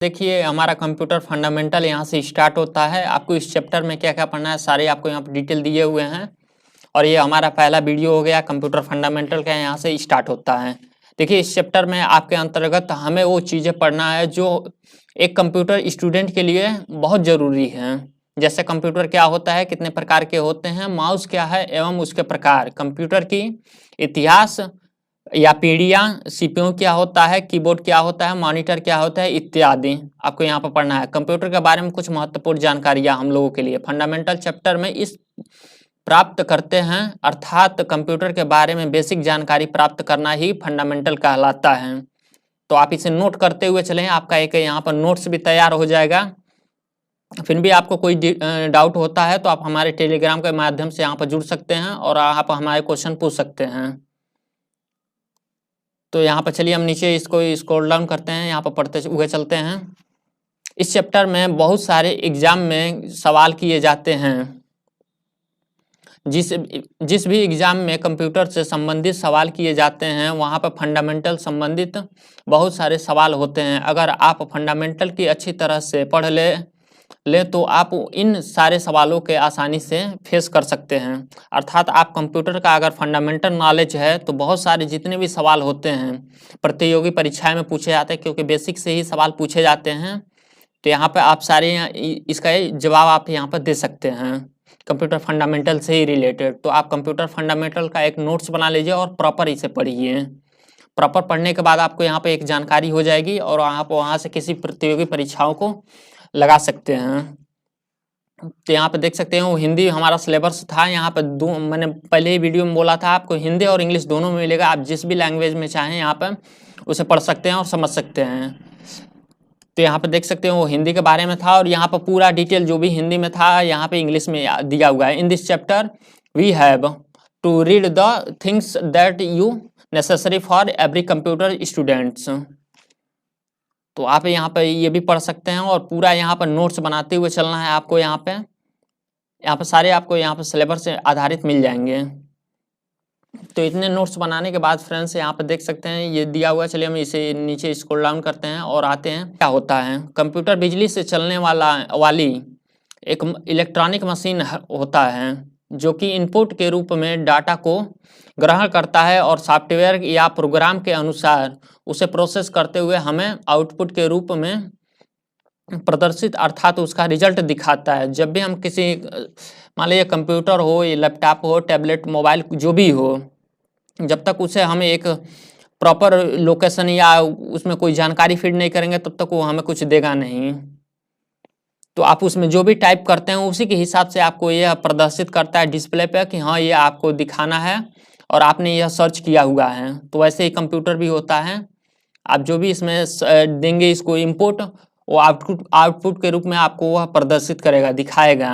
देखिए हमारा computer fundamental यहाँ से स्टार्ट होता है। आपको इस चैप्टर में क्या क्या पढ़ना है सारे आपको यहाँ पर डिटेल दिए हुए हैं। और ये हमारा पहला वीडियो हो गया कंप्यूटर फंडामेंटल का, यहाँ से स्टार्ट होता है। देखिए इस चैप्टर में आपके अंतर्गत हमें वो चीज़ें पढ़ना है जो एक कंप्यूटर स्टूडेंट के लिए बहुत ज़रूरी हैं। जैसे कंप्यूटर क्या होता है, कितने प्रकार के होते हैं, माउस क्या है एवं उसके प्रकार, कंप्यूटर की इतिहास या पीढ़ियाँ, सीपीयू क्या होता है, कीबोर्ड क्या होता है, मॉनिटर क्या होता है इत्यादि आपको यहाँ पर पढ़ना है। कंप्यूटर के बारे में कुछ महत्वपूर्ण जानकारियाँ हम लोगों के लिए फंडामेंटल चैप्टर में इस प्राप्त करते हैं, अर्थात कंप्यूटर के बारे में बेसिक जानकारी प्राप्त करना ही फंडामेंटल कहलाता है। तो आप इसे नोट करते हुए चलें, आपका एक यहाँ पर नोट्स भी तैयार हो जाएगा। फिर भी आपको कोई डाउट होता है तो आप हमारे टेलीग्राम के माध्यम से यहाँ पर जुड़ सकते हैं और आप हमारे क्वेश्चन पूछ सकते हैं। तो यहाँ पर चलिए हम नीचे इसको स्क्रॉल डाउन करते हैं, यहाँ पर पढ़ते हुए चलते हैं। इस चैप्टर में बहुत सारे एग्जाम में सवाल किए जाते हैं। जिस भी एग्जाम में कंप्यूटर से संबंधित सवाल किए जाते हैं वहाँ पर फंडामेंटल संबंधित बहुत सारे सवाल होते हैं। अगर आप फंडामेंटल की अच्छी तरह से पढ़ ले तो आप इन सारे सवालों के आसानी से फेस कर सकते हैं। अर्थात आप कंप्यूटर का अगर फंडामेंटल नॉलेज है तो बहुत सारे जितने भी सवाल होते हैं प्रतियोगी परीक्षाएं में पूछे जाते हैं, क्योंकि बेसिक से ही सवाल पूछे जाते हैं। तो यहाँ पे आप सारे इसका जवाब आप यहाँ पर दे सकते हैं कंप्यूटर फंडामेंटल से ही रिलेटेड। तो आप कंप्यूटर फंडामेंटल का एक नोट्स बना लीजिए और प्रॉपर इसे पढ़िए। प्रॉपर पढ़ने के बाद आपको यहाँ पे एक जानकारी हो जाएगी और आप वहाँ से किसी प्रतियोगी परीक्षाओं को लगा सकते हैं। तो यहाँ पे देख सकते हैं वो हिंदी हमारा सिलेबस था। यहाँ पे मैंने पहले ही वीडियो में बोला था आपको हिंदी और इंग्लिश दोनों में मिलेगा। आप जिस भी लैंग्वेज में चाहें यहाँ पे उसे पढ़ सकते हैं और समझ सकते हैं। तो यहाँ पे देख सकते हैं वो हिंदी के बारे में था और यहाँ पर पूरा डिटेल जो भी हिंदी में था यहाँ पे इंग्लिश में दिया हुआ है। In this chapter we have to read the things that you necessary for every computer students. तो आप यहाँ पे ये भी पढ़ सकते हैं और पूरा यहाँ पर नोट्स बनाते हुए चलना है आपको। यहाँ पे सारे आपको यहाँ पे सिलेबस से आधारित मिल जाएंगे। तो इतने नोट्स बनाने के बाद फ्रेंड्स यहाँ पे देख सकते हैं ये दिया हुआ है। चलिए हम इसे नीचे स्क्रॉल डाउन करते हैं और आते हैं क्या होता है। कंप्यूटर बिजली से चलने वाली एक इलेक्ट्रॉनिक मशीन होता है जो कि इनपुट के रूप में डाटा को ग्रहण करता है और सॉफ्टवेयर या प्रोग्राम के अनुसार उसे प्रोसेस करते हुए हमें आउटपुट के रूप में प्रदर्शित अर्थात उसका रिजल्ट दिखाता है। जब भी हम किसी मान लीजिए कंप्यूटर हो या लैपटॉप हो, टैबलेट, मोबाइल जो भी हो, जब तक उसे हमें एक प्रॉपर लोकेशन या उसमें कोई जानकारी फीड नहीं करेंगे तब तक वो हमें कुछ देगा नहीं। तो आप उसमें जो भी टाइप करते हैं उसी के हिसाब से आपको यह प्रदर्शित करता है डिस्प्ले पे कि हाँ ये आपको दिखाना है और आपने यह सर्च किया हुआ है। तो वैसे ही कंप्यूटर भी होता है। आप जो भी इसमें देंगे इसको इनपुट, वो आउटपुट के रूप में आपको वह प्रदर्शित करेगा, दिखाएगा।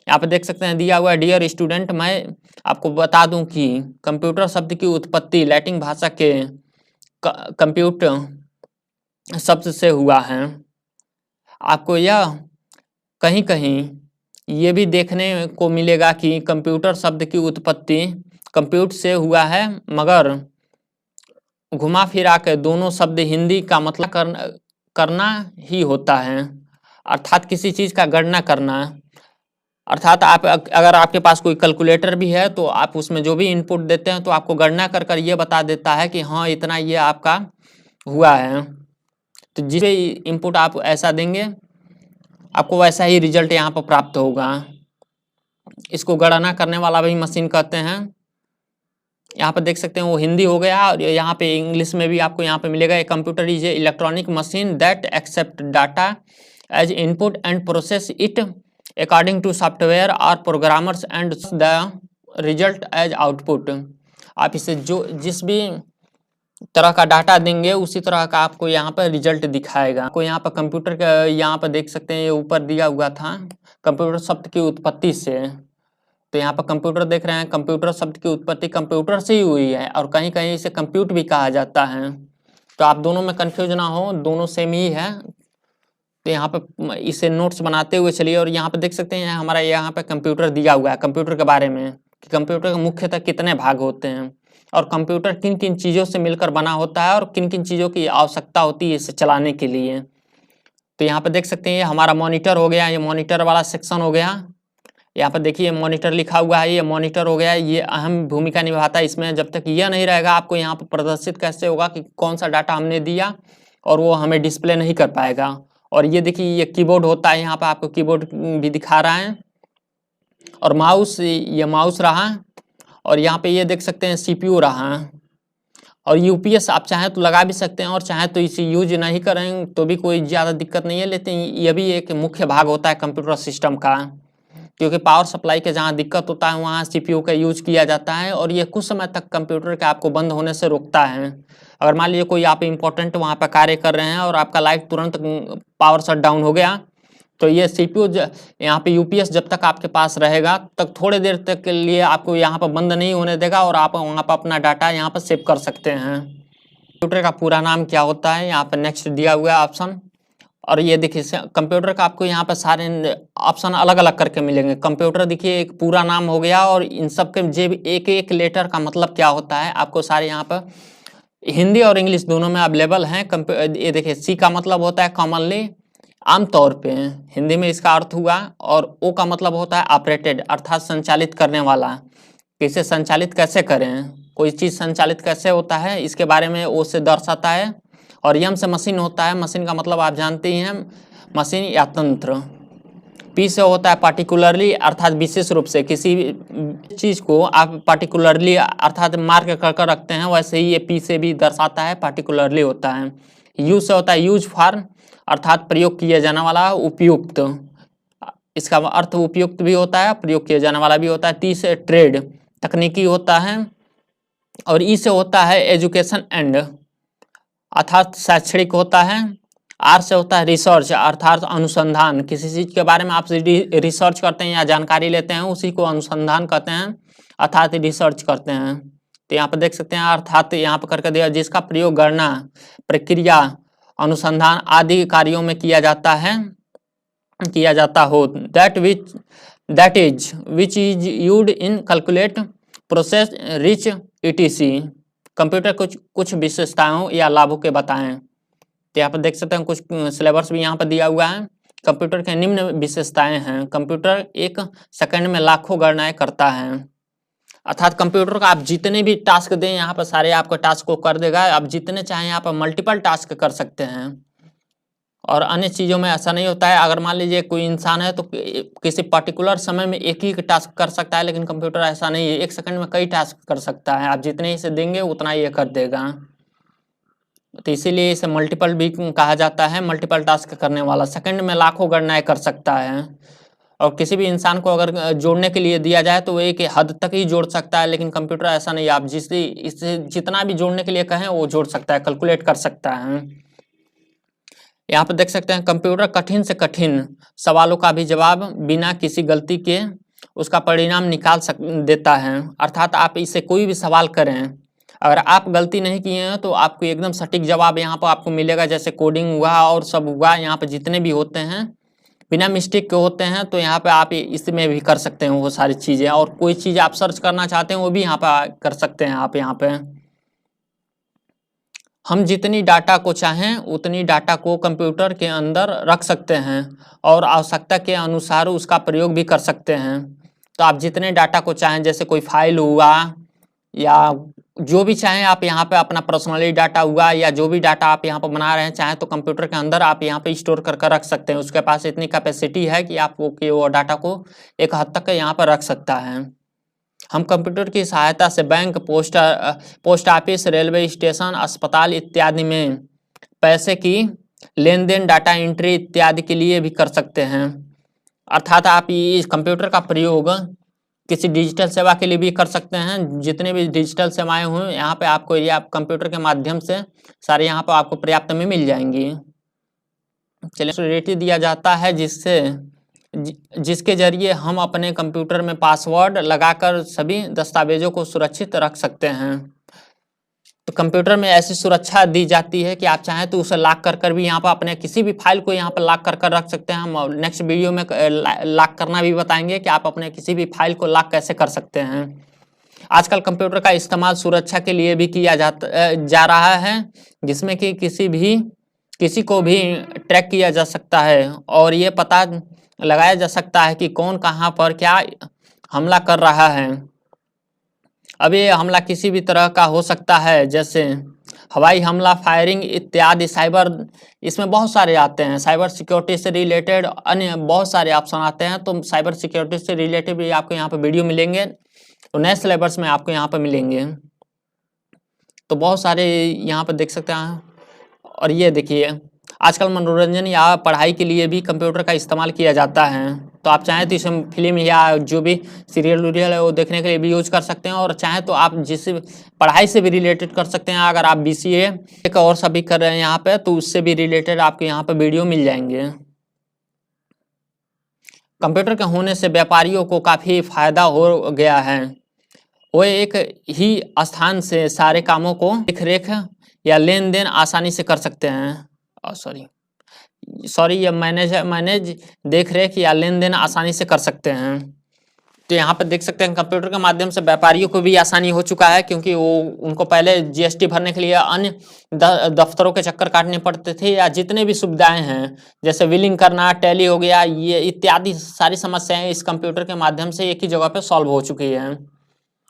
यहाँ पे देख सकते हैं दिया हुआ है डियर स्टूडेंट, मैं आपको बता दूं कि कंप्यूटर शब्द की उत्पत्ति लैटिन भाषा के कंप्यूटर शब्द से हुआ है। आपको यह कहीं कहीं ये भी देखने को मिलेगा कि कंप्यूटर शब्द की उत्पत्ति कंप्यूट से हुआ है, मगर घुमा फिरा के दोनों शब्द हिंदी का मतलब करना ही होता है, अर्थात किसी चीज़ का गणना करना। अर्थात आप अगर आपके पास कोई कैलकुलेटर भी है तो आप उसमें जो भी इनपुट देते हैं तो आपको गणना कर कर ये बता देता है कि हाँ इतना ये आपका हुआ है। तो जिस भी इनपुट आप ऐसा देंगे आपको वैसा ही रिजल्ट यहाँ पर प्राप्त होगा। इसको गणना करने वाला भी मशीन कहते हैं। यहाँ पर देख सकते हैं वो हिंदी हो गया और यहाँ पे इंग्लिश में भी आपको यहाँ पे मिलेगा। A computer is a electronic machine that accept data as input and process it according to software और programmers and the result as output. आप इसे जो जिस भी तरह का डाटा देंगे उसी तरह का आपको यहाँ पर रिजल्ट दिखाएगा। आपको यहाँ पर कंप्यूटर का यहाँ पर देख सकते हैं ये ऊपर दिया हुआ था कंप्यूटर शब्द की उत्पत्ति से। तो यहाँ पर कंप्यूटर देख रहे हैं, कंप्यूटर शब्द की उत्पत्ति कंप्यूटर से ही हुई है और कहीं कहीं इसे कंप्यूट भी कहा जाता है। तो आप दोनों में कंफ्यूज ना हो, दोनों सेम ही है। तो यहाँ पे इसे नोट्स बनाते हुए चलिए और यहाँ पे देख सकते हैं हमारा यहाँ पे कंप्यूटर दिया हुआ है। कंप्यूटर के बारे में कि कंप्यूटर के मुख्यतः कितने भाग होते हैं और कंप्यूटर किन किन चीज़ों से मिलकर बना होता है और किन किन चीज़ों की आवश्यकता होती है इसे चलाने के लिए। तो यहाँ पे देख सकते हैं ये हमारा मॉनिटर हो गया, ये मॉनिटर वाला सेक्शन हो गया। यहाँ पर देखिए मॉनिटर लिखा हुआ है, ये मॉनिटर हो गया, ये अहम भूमिका निभाता है इसमें। जब तक यह नहीं रहेगा आपको यहाँ पर प्रदर्शित कैसे होगा कि कौन सा डाटा हमने दिया, और वो हमें डिस्प्ले नहीं कर पाएगा। और ये देखिए ये कीबोर्ड होता है, यहाँ पर आपको कीबोर्ड भी दिखा रहा है, और माउस, ये माउस रहा, और यहाँ पे ये देख सकते हैं CPU रहा है। और UPS आप चाहें तो लगा भी सकते हैं, और चाहें तो इसे यूज नहीं करें तो भी कोई ज़्यादा दिक्कत नहीं है, लेकिन ये भी एक मुख्य भाग होता है कंप्यूटर सिस्टम का, क्योंकि पावर सप्लाई के जहाँ दिक्कत होता है वहाँ CPU का यूज किया जाता है, और ये कुछ समय तक कंप्यूटर के आपको बंद होने से रोकता है। अगर मान लीजिए कोई आप इम्पोर्टेंट वहाँ पर कार्य कर रहे हैं और आपका लाइट तुरंत पावर शट डाउन हो गया, तो ये CPU यहाँ पे UPS जब तक आपके पास रहेगा तक थोड़ी देर तक के लिए आपको यहाँ पर बंद नहीं होने देगा, और आप वहाँ पर अपना डाटा यहाँ पर सेव कर सकते हैं। कंप्यूटर का पूरा नाम क्या होता है, यहाँ पर नेक्स्ट दिया हुआ है ऑप्शन। और ये देखिए कंप्यूटर का आपको यहाँ पर सारे ऑप्शन अलग अलग करके मिलेंगे। कंप्यूटर देखिए एक पूरा नाम हो गया, और इन सब के जे एक एक लेटर का मतलब क्या होता है आपको सारे यहाँ पर हिंदी और इंग्लिश दोनों में अवेलेबल हैं। ये देखिए C का मतलब होता है कॉमनली, आमतौर पे हिंदी में इसका अर्थ हुआ, और O का मतलब होता है ऑपरेटेड, अर्थात संचालित करने वाला। इसे संचालित कैसे करें, कोई चीज़ संचालित कैसे होता है इसके बारे में O से दर्शाता है। और M से मशीन होता है, मशीन का मतलब आप जानते ही हैं, मशीन या तंत्र। P से होता है पार्टिकुलरली, अर्थात विशेष रूप से किसी चीज़ को आप पार्टिकुलरली अर्थात मार्क कर रखते हैं, वैसे ही ये P से भी दर्शाता है, पार्टिकुलरली होता है। U से होता है यूज फॉर, अर्थात प्रयोग किया जाने वाला, उपयुक्त, इसका अर्थ उपयुक्त भी होता है, प्रयोग किया जाने वाला भी होता है। T से ट्रेड, तकनीकी होता है। और E से होता है एजुकेशन एंड, अर्थात शैक्षणिक होता है। R से होता है रिसर्च, अर्थात अनुसंधान, किसी चीज़ के बारे में आप रिसर्च करते हैं या जानकारी लेते हैं उसी को अनुसंधान कहते हैं, अर्थात रिसर्च करते हैं। तो यहाँ पर देख सकते हैं अर्थात यहाँ पर करके दिया, जिसका प्रयोग गणना, प्रक्रिया, अनुसंधान आदि कार्यों में किया जाता हो। That is which is used in calculate, process, rich etc। Computer कुछ विशेषताओं या लाभों के बताएं। तो यहाँ पर देख सकते हैं कुछ सिलेबस भी यहाँ पर दिया हुआ है। कंप्यूटर के निम्न विशेषताएं हैं। कंप्यूटर 1 सेकंड में लाखों गणनाएं करता है, अर्थात कंप्यूटर का आप जितने भी टास्क दें यहाँ पर सारे आपको टास्क को कर देगा। आप जितने चाहें यहाँ पर मल्टीपल टास्क कर सकते हैं। और अन्य चीज़ों में ऐसा नहीं होता है। अगर मान लीजिए कोई इंसान है तो किसी पर्टिकुलर समय में एक ही टास्क कर सकता है, लेकिन कंप्यूटर ऐसा नहीं है, 1 सेकंड में कई टास्क कर सकता है। आप जितने इसे देंगे उतना ये कर देगा, तो इसीलिए इसे मल्टीपल भी कहा जाता है, मल्टीपल टास्क करने वाला। सेकंड में लाखों गणनाएं कर सकता है। और किसी भी इंसान को अगर जोड़ने के लिए दिया जाए तो वो एक हद तक ही जोड़ सकता है, लेकिन कंप्यूटर ऐसा नहीं है, आप इसे जितना भी जोड़ने के लिए कहें वो जोड़ सकता है, कैलकुलेट कर सकता है। यहाँ पर देख सकते हैं कंप्यूटर कठिन से कठिन सवालों का भी जवाब बिना किसी गलती के उसका परिणाम निकाल देता है। अर्थात आप इसे कोई भी सवाल करें, अगर आप गलती नहीं किए हैं तो आपको एकदम सटीक जवाब यहाँ पर आपको मिलेगा। जैसे कोडिंग हुआ और सब हुआ, यहाँ पर जितने भी होते हैं बिना मिस्टेक के होते हैं, तो यहाँ पे आप इसमें भी कर सकते हैं वो सारी चीज़ें। और कोई चीज़ आप सर्च करना चाहते हैं वो भी यहाँ पर कर सकते हैं आप। यहाँ पे हम जितनी डाटा को चाहें उतनी डाटा को कंप्यूटर के अंदर रख सकते हैं और आवश्यकता के अनुसार उसका प्रयोग भी कर सकते हैं। तो आप जितने डाटा को चाहें, जैसे कोई फाइल हुआ या जो भी चाहें आप यहाँ पे अपना पर्सनली डाटा हुआ या जो भी डाटा आप यहाँ पर बना रहे हैं चाहें तो कंप्यूटर के अंदर आप यहाँ पे स्टोर कर रख सकते हैं। उसके पास इतनी कैपेसिटी है कि आपको कि वो डाटा को एक हद तक यहाँ पर रख सकता है। हम कंप्यूटर की सहायता से bank, post office, railway station, अस्पताल इत्यादि में पैसे की लेन देन, डाटा एंट्री इत्यादि के लिए भी कर सकते हैं। अर्थात आप इस कंप्यूटर का प्रयोग किसी डिजिटल सेवा के लिए भी कर सकते हैं। जितने भी डिजिटल सेवाएं हुई यहाँ पे आपको ये आप कंप्यूटर के माध्यम से सारे यहाँ पर आपको पर्याप्त में मिल जाएंगी। चलिए, सिक्योरिटी दिया जाता है जिसके जरिए हम अपने कंप्यूटर में पासवर्ड लगाकर सभी दस्तावेजों को सुरक्षित रख सकते हैं। तो कंप्यूटर में ऐसी सुरक्षा दी जाती है कि आप चाहें तो उसे लॉक कर भी यहाँ पर अपने किसी भी फाइल को यहाँ पर लॉक कर रख सकते हैं। हम नेक्स्ट वीडियो में लॉक करना भी बताएंगे कि आप अपने किसी भी फाइल को लॉक कैसे कर सकते हैं। आजकल कंप्यूटर का इस्तेमाल सुरक्षा के लिए भी किया जा रहा है, जिसमें कि किसी भी किसी को भी ट्रैक किया जा सकता है और ये पता लगाया जा सकता है कि कौन कहाँ पर क्या हमला कर रहा है। अब ये हमला किसी भी तरह का हो सकता है, जैसे हवाई हमला, फायरिंग इत्यादि। साइबर, इसमें बहुत सारे आते हैं, साइबर सिक्योरिटी से रिलेटेड अन्य बहुत सारे ऑप्शन आते हैं। तो साइबर सिक्योरिटी से रिलेटेड भी आपको यहाँ पे वीडियो मिलेंगे, तो नए सिलेबस में आपको यहाँ पे मिलेंगे। तो बहुत सारे यहाँ पे देख सकते हैं। और ये देखिए, आजकल मनोरंजन या पढ़ाई के लिए भी कंप्यूटर का इस्तेमाल किया जाता है। तो आप चाहें तो इसे फिल्म या जो भी सीरियल वीरियल है वो देखने के लिए भी यूज कर सकते हैं, और चाहें तो आप जिस पढ़ाई से भी रिलेटेड कर सकते हैं। अगर आप BCA एक और सभी कर रहे हैं यहाँ पे, तो उससे भी रिलेटेड आपको यहाँ पे वीडियो मिल जाएंगे। कंप्यूटर के होने से व्यापारियों को काफ़ी फायदा हो गया है। वो एक ही स्थान से सारे कामों को देख रेख या लेन देन आसानी से कर सकते हैं। सॉरी ये मैनेज देख रेख या लेन देन आसानी से कर सकते हैं। तो यहाँ पे देख सकते हैं कंप्यूटर के माध्यम से व्यापारियों को भी आसानी हो चुका है, क्योंकि वो उनको पहले GST भरने के लिए अन्य दफ्तरों के चक्कर काटने पड़ते थे, या जितने भी सुविधाएं हैं जैसे बिलिंग करना, टैली हो गया, ये इत्यादि सारी समस्याएं इस कंप्यूटर के माध्यम से एक ही जगह पे सॉल्व हो चुकी है।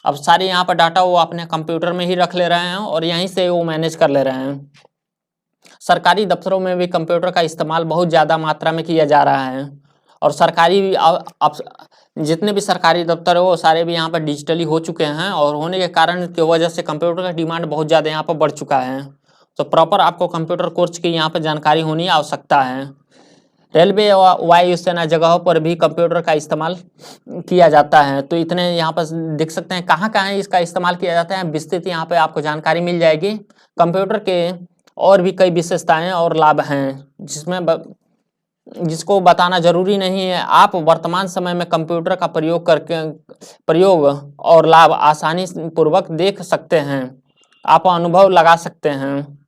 अब सारे यहाँ पर डाटा वो अपने कंप्यूटर में ही रख ले रहे हैं और यहीं से वो मैनेज कर ले रहे हैं। सरकारी दफ्तरों में भी कंप्यूटर का इस्तेमाल बहुत ज़्यादा मात्रा में किया जा रहा है, और सरकारी अब जितने भी सरकारी दफ्तर है वो सारे भी यहाँ पर डिजिटली हो चुके हैं, और होने के कारण की वजह से कंप्यूटर का डिमांड बहुत ज़्यादा यहाँ पर बढ़ चुका है। तो प्रॉपर आपको कंप्यूटर कोर्स की यहाँ पर जानकारी होनी आवश्यकता है। रेलवे और वायुसेना जगहों पर भी कंप्यूटर का इस्तेमाल किया जाता है। तो इतने यहाँ पर देख सकते हैं कहाँ कहाँ इसका इस्तेमाल किया जाता है, विस्तृत यहाँ पे आपको जानकारी मिल जाएगी। कंप्यूटर के और भी कई विशेषताएं और लाभ हैं जिसको बताना जरूरी नहीं है। आप वर्तमान समय में कंप्यूटर का प्रयोग और लाभ आसानी पूर्वक देख सकते हैं, आप अनुभव लगा सकते हैं।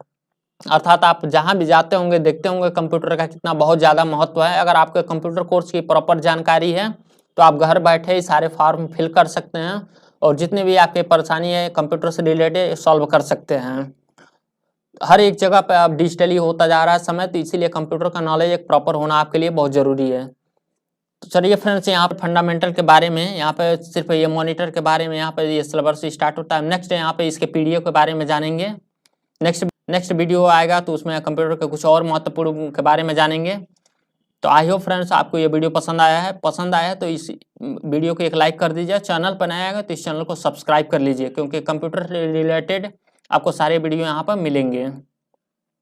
अर्थात आप जहां भी जाते होंगे देखते होंगे कंप्यूटर का कितना बहुत ज़्यादा महत्व है। अगर आपके कंप्यूटर कोर्स की प्रॉपर जानकारी है तो आप घर बैठे ही सारे फॉर्म फिल कर सकते हैं, और जितने भी आपके परेशानी है कंप्यूटर से रिलेटेड सॉल्व कर सकते हैं। हर एक जगह पे अब डिजिटली होता जा रहा है समय, तो इसीलिए कंप्यूटर का नॉलेज एक प्रॉपर होना आपके लिए बहुत ज़रूरी है। तो चलिए फ्रेंड्स, यहाँ पे फंडामेंटल के बारे में, यहाँ पे सिर्फ ये मॉनिटर के बारे में यहाँ पे ये सिलेबस स्टार्ट होता है। नेक्स्ट यहाँ पे इसके PDF के बारे में जानेंगे। नेक्स्ट वीडियो आएगा तो उसमें कंप्यूटर के कुछ और महत्वपूर्ण के बारे में जानेंगे। तो आई होप फ्रेंड्स आपको ये वीडियो पसंद आया है तो इस वीडियो को एक लाइक कर दीजिए। चैनल पर नया आएगा तो इस चैनल को सब्सक्राइब कर लीजिए, क्योंकि कंप्यूटर से रिलेटेड आपको सारे वीडियो यहाँ पर मिलेंगे।